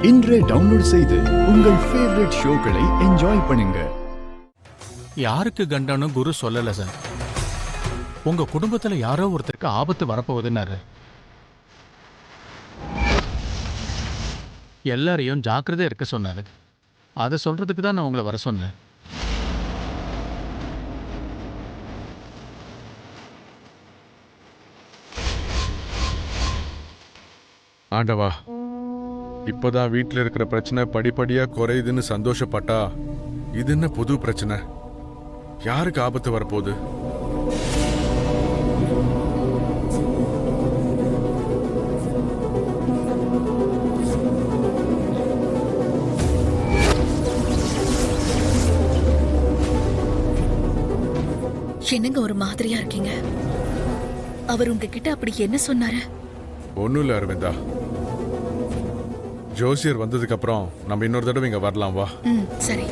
இன்றே டவுன்லோட் செய்து உங்கள் ஃபேவரட் ஷோக்களை என்ஜாய் பண்ணுங்க. யாருக்கு கண்டனு குரு சொல்லல சார். உங்க குடும்பத்துல யாரோ ஒருத்தருக்கு ஆபத்து வரப்போகுதுன்னாரு. எல்லாரையும் ஜாக்கிரதையா இருக்க சொன்னாரு. அதை சொல்றதுக்கு தான் நான் உங்களை வர சொன்னேன். ஆண்டவா, இப்போதான் வீட்டில் இருக்கிற பிரச்சனை படிப்படியா குறையுதுன்னு சந்தோஷப்பட்டா, இது என்ன புது பிரச்சனை? யாருக்கு ஆபத்து வரப்போகுது? என்னங்க ஒரு மாதிரியா இருக்கீங்க? அவர் உங்ககிட்ட அப்படி என்ன சொன்னாரு? ஒன்றும் இல்லை அரவிந்தா. ஜோசியர் வந்ததுக்கு அப்புறம் நம்ம இன்னொரு தடவை இங்க வரலாம், வா. சரி.